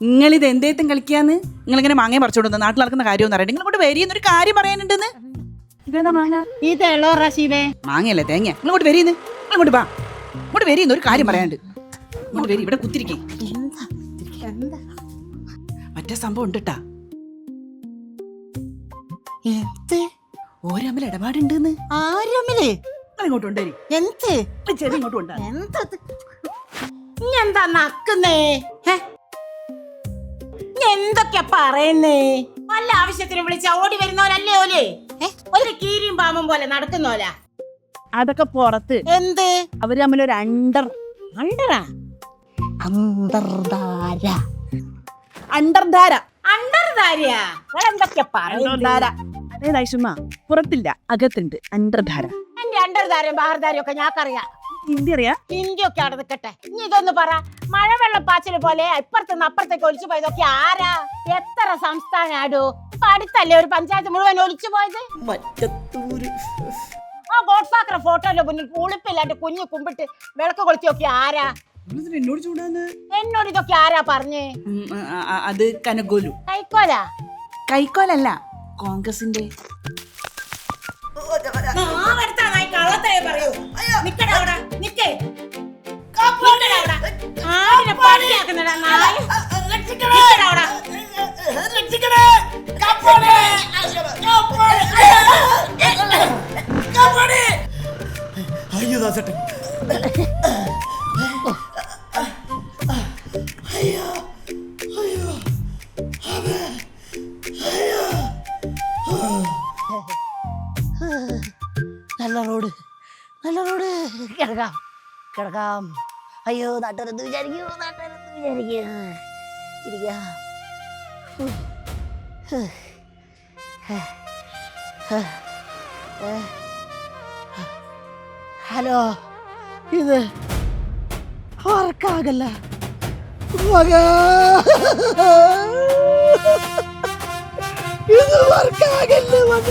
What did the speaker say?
നിങ്ങളിത് എന്തേത്തും കളിക്കാന്ന്? നിങ്ങളിങ്ങനെ മാങ്ങയെ പറിച്ചോടുന്നു നാട്ടിൽ നടക്കുന്ന കാര്യം ഒന്നും അറിയണ്ട. നിങ്ങളോട് വരിയെന്നൊരു കാര്യം പറയാനുണ്ടെന്ന്. മാങ്ങയല്ലേ തേങ്ങ? നിങ്ങളോട്ട് വരിയെന്ന്, അങ്ങോട്ട് വാ. ഇങ്ങോട്ട് വരിയെന്ന് ഒരു കാര്യം പറയാനുണ്ട്. ഇങ്ങോട്ട് വരി, ഇവിടെ കുത്തിരിക്കേ. മറ്റേ സംഭവം ഉണ്ട് ട്ടാ. ഓരോ തമ്മിൽ ഇടപാടുണ്ടെന്ന്. ഇങ്ങോട്ട് കൊണ്ടുവരി. ചെവി ഇങ്ങോട്ട് കൊണ്ടുവരാ. എന്താ നക്കുന്നേ? എന്തൊക്കെയാ പറയുന്നേ? വല്ല ആവശ്യത്തിന് വിളിച്ച ഓടി വരുന്നവരല്ലേ ഓല്? ഒരു കീരിയും പാമ്പും പോലെ നടക്കുന്നോല. അതൊക്കെ പുറത്ത്. എന്ത്? അവര് തമ്മിലൊരു അണ്ടറാ അണ്ടർധാര. അണ്ടർധാരയാ? എന്തൊക്കെയാ പറയുന്നേ? അതേതായിഷുമ്മ, പുറത്തില്ല അകത്തുണ്ട് അണ്ടർധാര. എന്റെ അണ്ടർധാരയും ബഹർധാരയും ഒക്കെ ഞാക്കറിയാം. ഹിന്ദി അറിയാ? ഹിന്ദി ഒക്കെ അവിടെ നിൽക്കട്ടെ. ഇനി ഇതൊന്ന് പറ. മഴവെള്ളപ്പാച്ചില് പോലെ ഇപ്പുറത്തുനിന്ന് അപ്പുറത്തേക്ക് ഒലിച്ചു പോയതൊക്കെ ആരാ? എത്ര സംസ്ഥാനാടോ? ഇപ്പൊ അടുത്തല്ലേ ഒരു പഞ്ചായത്ത് മുഴുവൻ ഒലിച്ചു പോയത്? ആ ഗോഡ്ഫാദർ ഫോട്ടോന്റെ മുന്നിൽ പുളിപ്പില്ലാണ്ട് കുഞ്ഞു കുമ്പിട്ട് വിളക്ക് കൊളുത്തി നോക്കി ആരാ? എന്നോട് ഇതൊക്കെ ആരാ പറഞ്ഞേ? അത് കനകോലു. കൈക്കോലാ? കൈക്കോലല്ല, കോൺഗ്രസിന്റെ. അയ്യോ ദാസേട്ടൻ, നല്ല റോഡ് കിടക്കാം. അയ്യോ നാട്ടുകാരെന്ത് വിചാരിക്കൂ? ഹലോ, ഇത് വർക്കാകല്ല ഇത് വർക്കാകല്ലേ മക.